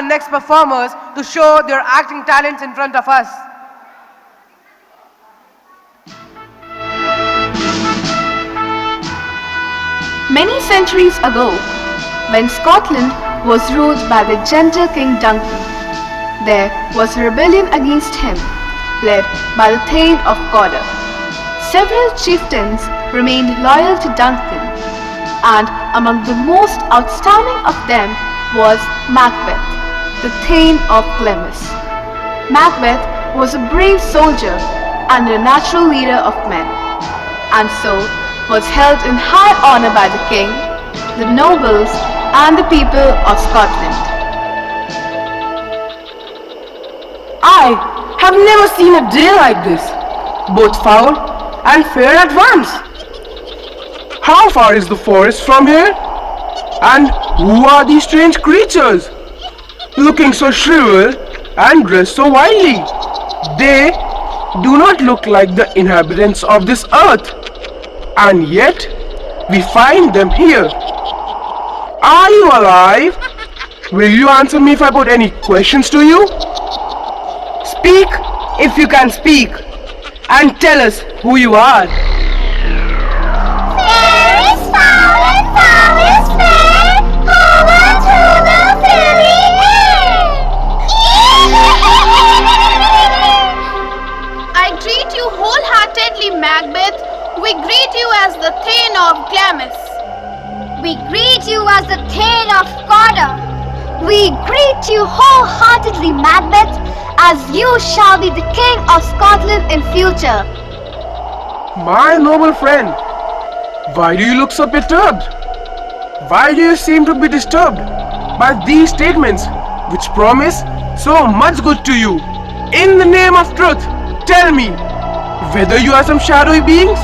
our next performers to show their acting talents in front of us. Many centuries ago, when Scotland was ruled by the gentle King Duncan, there was a rebellion against him, led by the Thane of Cawdor. Several chieftains remained loyal to Duncan, and among the most outstanding of them was Macbeth, the Thane of Glamis. Macbeth was a brave soldier and a natural leader of men, and so was held in high honor by the king, the nobles, and the people of Scotland. I have never seen a day like this, both foul and fair at once. How far is the forest from here? And who are these strange creatures? Looking so shriveled and dressed so wildly. They do not look like the inhabitants of this earth. And yet, we find them here. Are you alive? Will you answer me if I put any questions to you? Speak if you can speak, and tell us who you are. Fair is foul and foul is fair, over through the fairy air. I greet you wholeheartedly, Macbeth. We greet you as the Thane of Glamis. We greet you as the Thane of Cawdor. We greet you wholeheartedly, Macbeth, as you shall be the King of Scotland in future. My noble friend, why do you look so perturbed? Why do you seem to be disturbed by these statements which promise so much good to you? In the name of truth, tell me whether you are some shadowy beings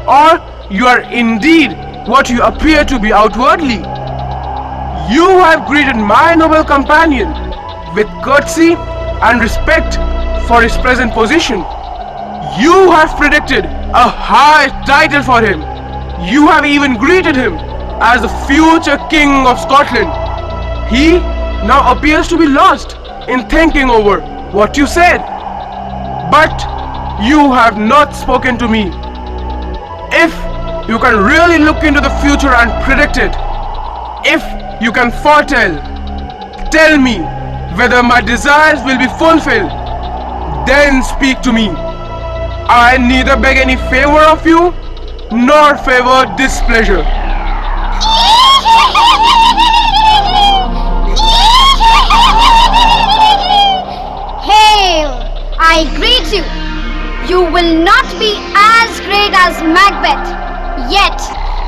or you are indeed what you appear to be outwardly. You have greeted my noble companion with courtesy and respect for his present position. You have predicted a high title for him. You have even greeted him as the future King of Scotland. He now appears to be lost in thinking over what you said. But you have not spoken to me. If you can really look into the future and predict it, if you can foretell, tell me whether my desires will be fulfilled, then speak to me. I neither beg any favor of you, nor favor displeasure. Hail! I greet you. You will not be as great as Macbeth, yet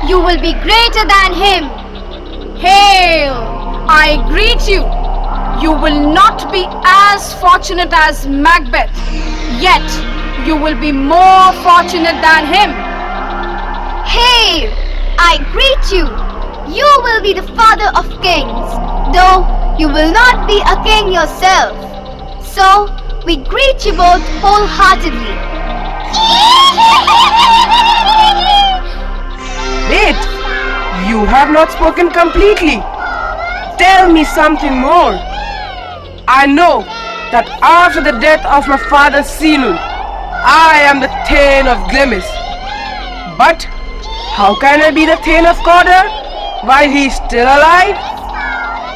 you will be greater than him. Hail! I greet you. You will not be as fortunate as Macbeth, yet you will be more fortunate than him. Hail! I greet you. You will be the father of kings, though you will not be a king yourself. So, we greet you both wholeheartedly. Wait, you have not spoken completely. Tell me something more. I know that after the death of my father Sinul, I am the Thane of Glamis. But how can I be the Thane of Cawdor while he is still alive?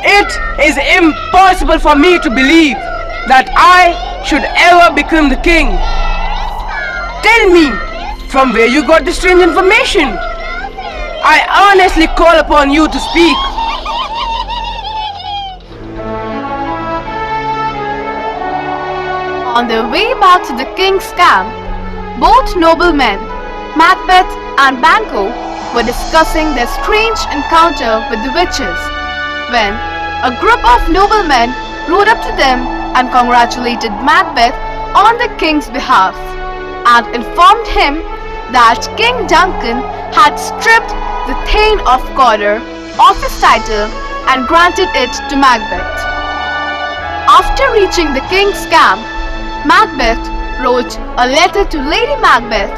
It is impossible for me to believe that I should ever become the king. Tell me from where you got this strange information. I earnestly call upon you to speak. On their way back to the king's camp, both noblemen, Macbeth and Banquo, were discussing their strange encounter with the witches, when a group of noblemen rode up to them and congratulated Macbeth on the king's behalf, and informed him that King Duncan had stripped the Thane of Cawdor of his title and granted it to Macbeth. After reaching the king's camp, Macbeth wrote a letter to Lady Macbeth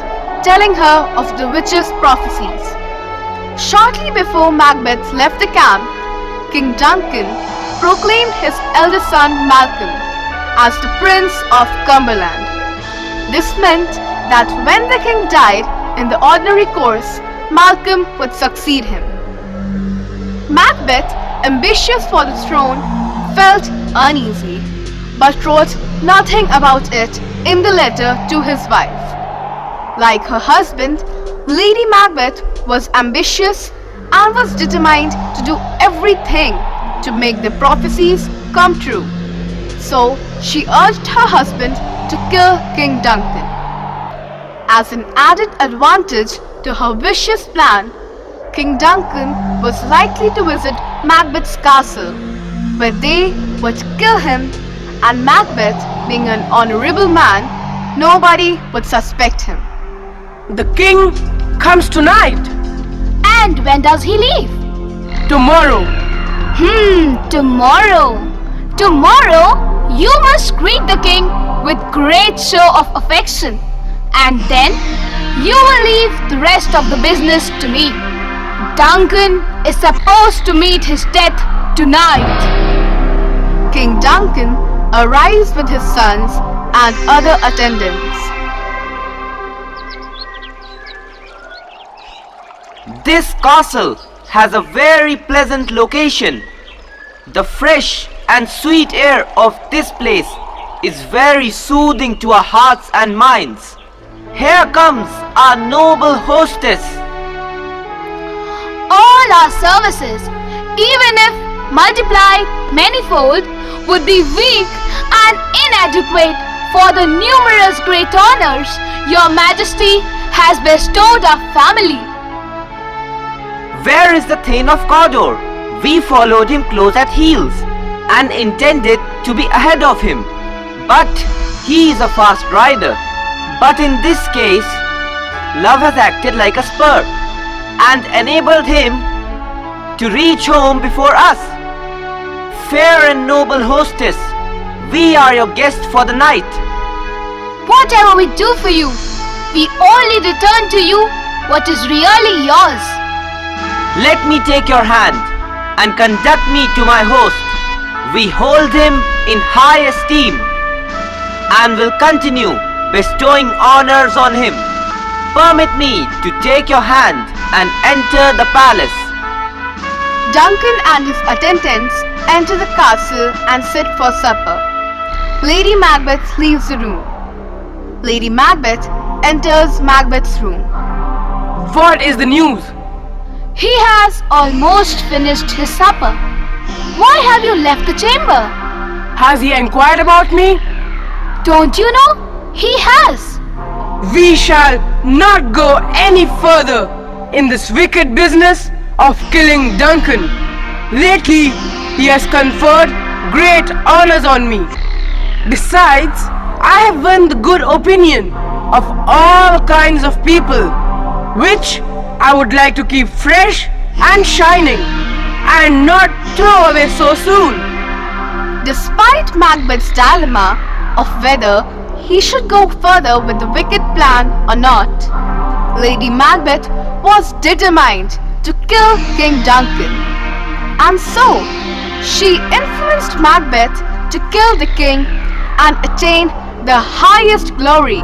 telling her of the witch's prophecies. Shortly before Macbeth left the camp, King Duncan proclaimed his eldest son Malcolm as the Prince of Cumberland. This meant that when the king died in the ordinary course, Malcolm would succeed him. Macbeth, ambitious for the throne, felt uneasy, but wrote nothing about it in the letter to his wife. Like her husband, Lady Macbeth was ambitious and was determined to do everything to make the prophecies come true. So she urged her husband to kill King Duncan. As an added advantage to her vicious plan, King Duncan was likely to visit Macbeth's castle, where they would kill him, and Macbeth, being an honorable man, nobody would suspect him. The king comes tonight. And when does he leave? Tomorrow. Tomorrow. Tomorrow, you must greet the king with great show of affection. And then, you will leave the rest of the business to me. Duncan is supposed to meet his death tonight. King Duncan arrives with his sons and other attendants. This castle has a very pleasant location. The fresh and sweet air of this place is very soothing to our hearts and minds. Here comes our noble hostess. All our services, even if multiplied manifold, would be weak and inadequate for the numerous great honors your Majesty has bestowed our family. Where is the Thane of Cawdor? We followed him close at heels and intended to be ahead of him. But he is a fast rider. But in this case, love has acted like a spur and enabled him to reach home before us. Fair and noble hostess, we are your guests for the night. Whatever we do for you, we only return to you what is really yours. Let me take your hand and conduct me to my host. We hold him in high esteem and will continue bestowing honors on him. Permit me to take your hand and enter the palace. Duncan and his attendants enter the castle and sit for supper. Lady Macbeth leaves the room. Lady Macbeth enters Macbeth's room. What is the news? He has almost finished his supper. Why have you left the chamber? Has he inquired about me? Don't you know? He has. We shall not go any further in this wicked business of killing Duncan. Lately, he has conferred great honors on me. Besides, I have won the good opinion of all kinds of people, which I would like to keep fresh and shining and not throw away so soon. Despite Macbeth's dilemma of whether he should go further with the wicked plan or not, Lady Macbeth was determined to kill King Duncan. And so, she influenced Macbeth to kill the king and attain the highest glory,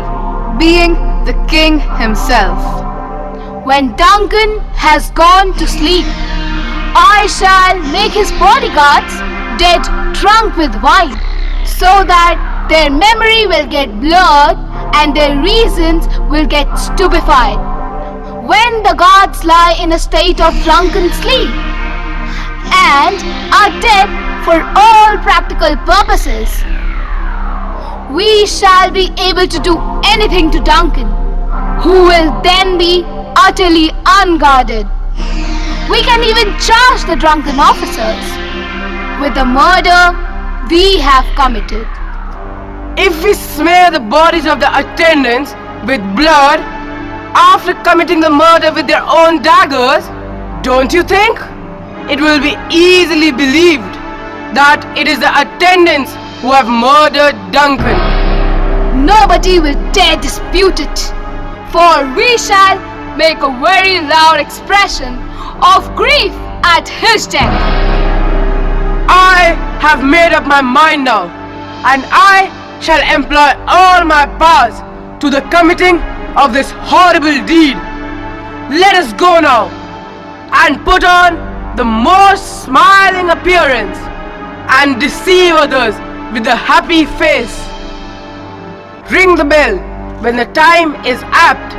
being the king himself. When Duncan has gone to sleep, I shall make his bodyguards dead drunk with wine, so that their memory will get blurred and their reasons will get stupefied. When the gods lie in a state of drunken sleep and are dead for all practical purposes, we shall be able to do anything to Duncan, who will then be utterly unguarded. We can even charge the drunken officers with the murder we have committed. If we smear the bodies of the attendants with blood after committing the murder with their own daggers, don't you think it will be easily believed that it is the attendants who have murdered Duncan? Nobody will dare dispute it, for we shall make a very loud expression of grief at his death. I I have made up my mind now, and I shall employ all my powers to the committing of this horrible deed. Let us go now and put on the most smiling appearance and deceive others with a happy face. Ring the bell when the time is apt.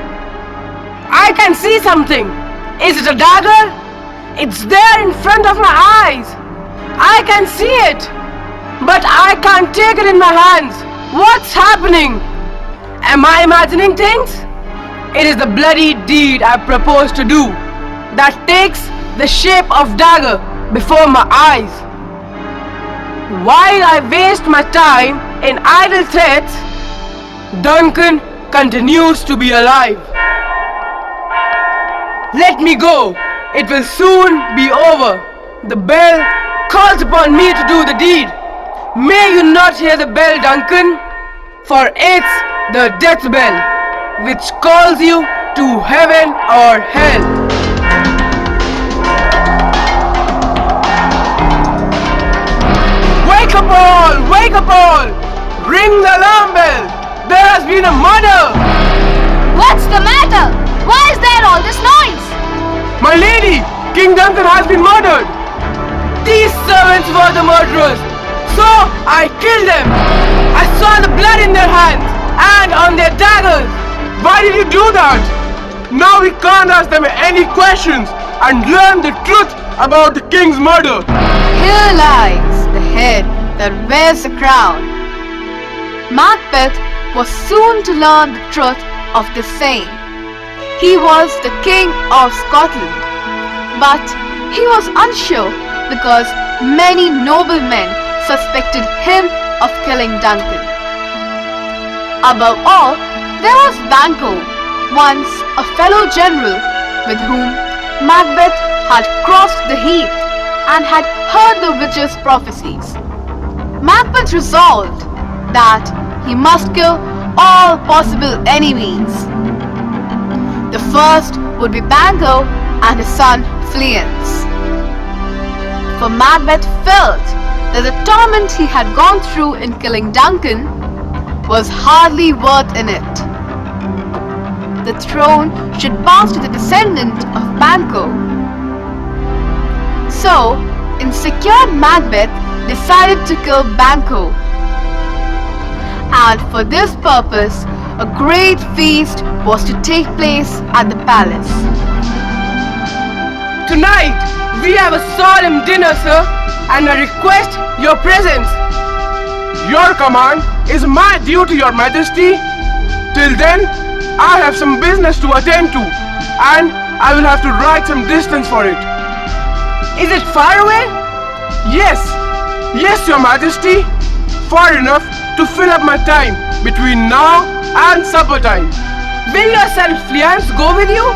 I can see something. Is it a dagger? It's there in front of my eyes. I can see it, but I can't take it in my hands. What's happening? Am I imagining things? It is the bloody deed I propose to do that takes the shape of dagger before my eyes. While I waste my time in idle threats, Duncan continues to be alive. Let me go. It will soon be over. The bell calls upon me to do the deed. May you not hear the bell, Duncan, for it's the death bell which calls you to heaven or hell. Wake up all! Wake up all! Ring the alarm bell! There has been a murder! What's the matter? Why is there all this noise? My lady! King Duncan has been murdered! These servants were the murderers, so I killed them! I saw the blood in their hands and on their daggers! Why did you do that? Now we can't ask them any questions and learn the truth about the king's murder! Here lies the head that wears the crown. Macbeth was soon to learn the truth of the same. He was the king of Scotland, but he was unsure because many noblemen suspected him of killing Duncan. Above all, there was Banquo, once a fellow general with whom Macbeth had crossed the heath and had heard the witch's prophecies. Macbeth resolved that he must kill all possible enemies. The first would be Banquo and his son Fleance. For Macbeth felt that the torment he had gone through in killing Duncan was hardly worth in it. The throne should pass to the descendant of Banquo. So, insecure Macbeth decided to kill Banquo. And for this purpose, a great feast was to take place at the palace. Tonight, we have a solemn dinner, sir, and I request your presence. Your command is my duty, Your Majesty. Till then, I have some business to attend to, and I will have to ride some distance for it. Is it far away? Yes, yes, Your Majesty. Far enough to fill up my time between now and supper time. Will your son Fleance go with you?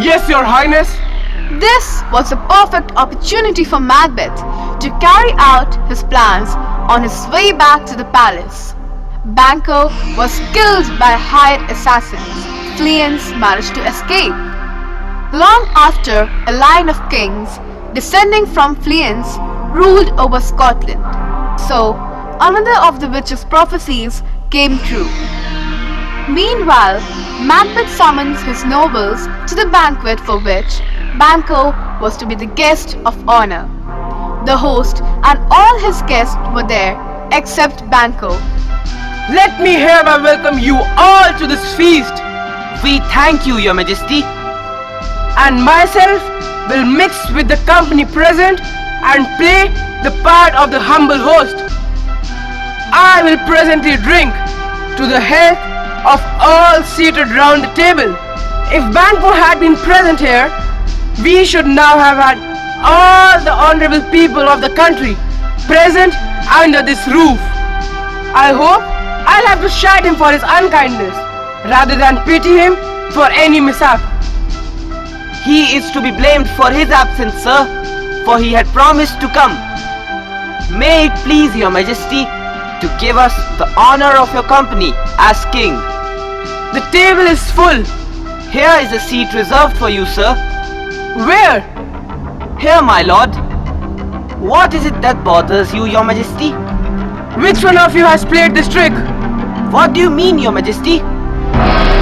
Yes, Your Highness. This was a perfect opportunity for Macbeth to carry out his plans on his way back to the palace. Banquo was killed by hired assassins. Fleance managed to escape. Long after, a line of kings descending from Fleance ruled over Scotland. So, another of the witch's prophecies came true. Meanwhile, Macbeth summons his nobles to the banquet for which Banquo was to be the guest of honor. The host and all his guests were there except Banquo. Let me hereby welcome you all to this feast. We thank you, Your Majesty. And myself will mix with the company present and play the part of the humble host. I will presently drink to the health of all seated round the table. If Banquo had been present here, we should now have had all the honorable people of the country present under this roof. I hope I'll have to chide him for his unkindness rather than pity him for any mishap. He is to be blamed for his absence, sir, for he had promised to come. May it please Your Majesty to give us the honor of your company as king. The table is full. Here is a seat reserved for you, sir. Where? Here, my lord. What is it that bothers you, Your Majesty? Which one of you has played this trick? What do you mean, Your Majesty?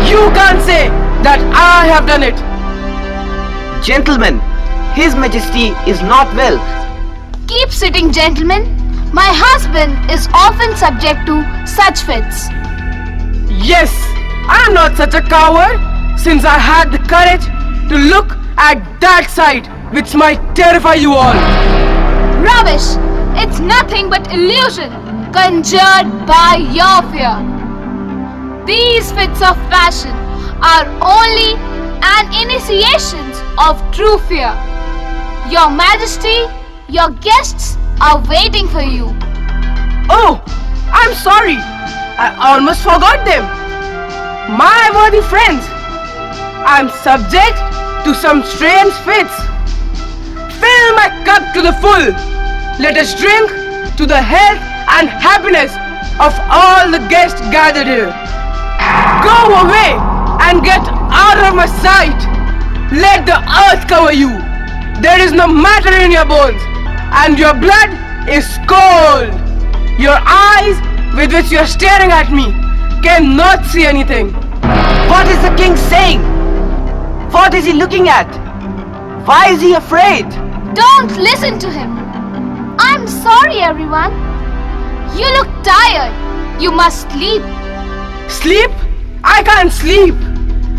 You can't say that I have done it. Gentlemen, His Majesty is not well. Keep sitting, gentlemen. My husband is often subject to such fits. Yes, I'm not such a coward, since I had the courage to look at that sight which might terrify you all. Rubbish! It's nothing but illusion, conjured by your fear. These fits of passion are only an initiation of true fear. Your Majesty, your guests are waiting for you. Oh, I'm sorry. I almost forgot them. My worthy friends, I'm subject to some strange fits. Fill my cup to the full. Let us drink to the health and happiness of all the guests gathered here. Go away and get out of my sight. Let the earth cover you. There is no matter in your bones, and your blood is cold. Your eyes, with which you are staring at me, cannot see anything. What is the king saying? What is he looking at? Why is he afraid? Don't listen to him. I'm sorry, everyone. You look tired. You must sleep. Sleep? I can't sleep.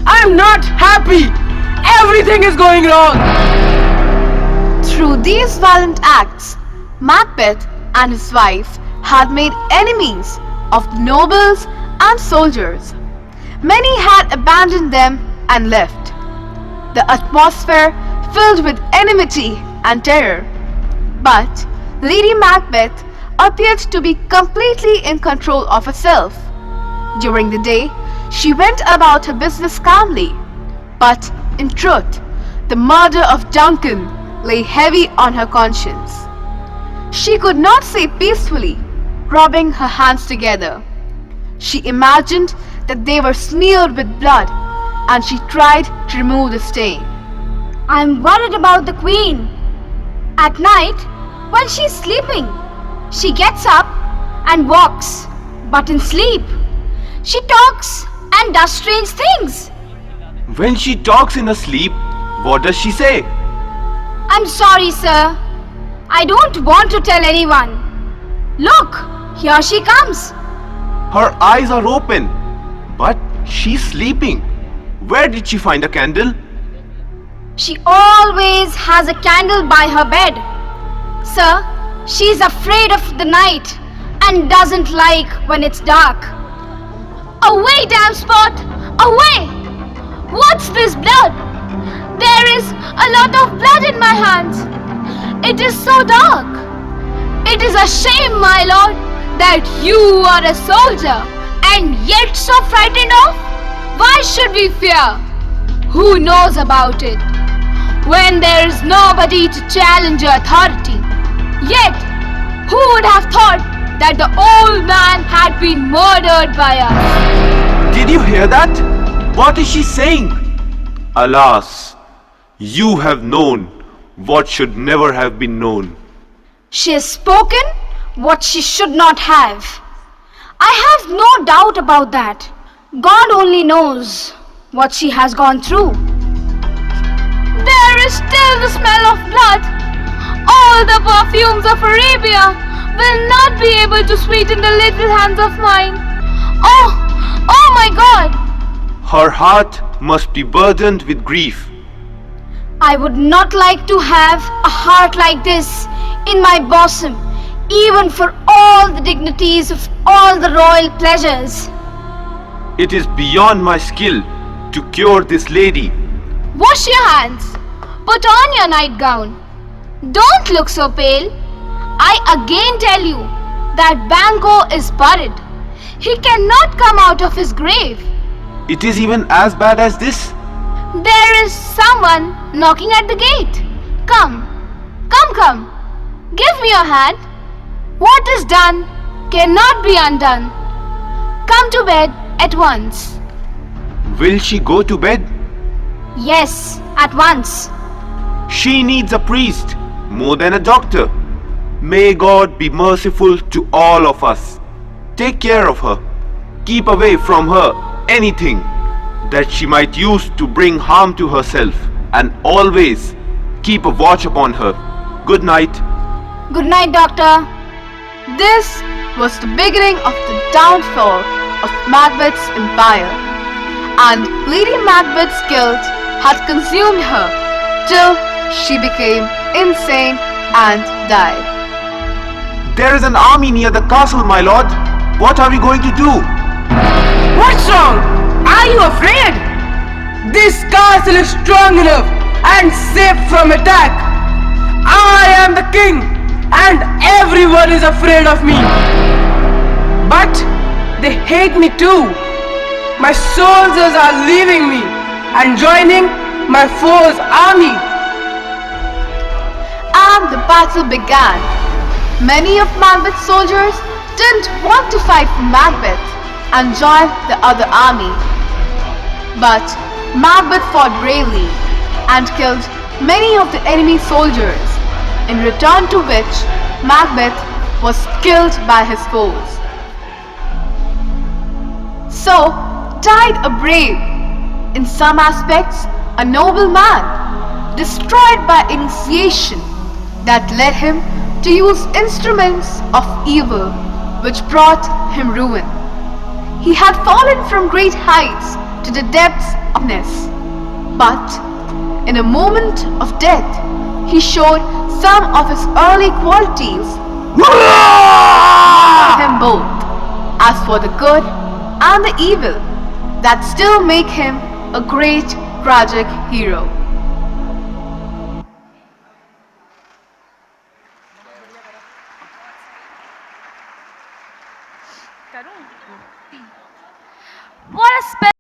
I'm not happy. Everything is going wrong. Through these violent acts, Macbeth and his wife had made enemies of the nobles and soldiers. Many had abandoned them and left. The atmosphere filled with enmity and terror. But Lady Macbeth appeared to be completely in control of herself. During the day, she went about her business calmly. But in truth, the murder of Duncan lay heavy on her conscience. She could not say peacefully, rubbing her hands together. She imagined that they were smeared with blood, and she tried to remove the stain. I'm worried about the queen. At night, when she's sleeping, she gets up and walks, but in sleep, she talks and does strange things. When she talks in her sleep, what does she say? I'm sorry, sir. I don't want to tell anyone. Look, here she comes. Her eyes are open, but she's sleeping. Where did she find a candle? She always has a candle by her bed. Sir, she's afraid of the night and doesn't like when it's dark. Away, damn spot! Away! What's this blood? There is a lot of blood in my hands. It is so dark. It is a shame, my lord, that you are a soldier and yet so frightened of. Why should we fear? Who knows about it? When there is nobody to challenge your authority. Yet, who would have thought that the old man had been murdered by us? Did you hear that? What is she saying? Alas, you have known what should never have been known. She has spoken what she should not have. I have no doubt about that. God only knows what she has gone through. There is still the smell of blood. All the perfumes of Arabia will not be able to sweeten the little hands of mine. Oh my God! Her heart must be burdened with grief. I would not like to have a heart like this in my bosom, even for all the dignities of all the royal pleasures. It is beyond my skill to cure this lady. Wash your hands. Put on your nightgown. Don't look so pale. I again tell you that Banquo is buried. He cannot come out of his grave. It is even as bad as this. There is someone knocking at the gate. Come. Give me your hand. What is done cannot be undone. Come to bed at once. Will she go to bed? Yes, at once. She needs a priest more than a doctor. May God be merciful to all of us. Take care of her. Keep away from her anything that she might use to bring harm to herself, and always keep a watch upon her. Good night. Good night, Doctor. This was the beginning of the downfall of Macbeth's empire, and Lady Macbeth's guilt had consumed her till she became insane and died. There is an army near the castle, my lord. What are we going to do? What's wrong? Are you afraid? This castle is strong enough and safe from attack. I am the king and everyone is afraid of me. But they hate me too. My soldiers are leaving me and joining my foe's army. And the battle began. Many of Macbeth's soldiers didn't want to fight for Macbeth and join the other army. But Macbeth fought bravely and killed many of the enemy soldiers, in return to which Macbeth was killed by his foes. So died a brave, in some aspects a noble man, destroyed by initiation that led him to use instruments of evil which brought him ruin. He had fallen from great heights to the depths of darkness, but in a moment of death he showed some of his early qualities, him both, as for the good and the evil, that still make him a great tragic hero. What a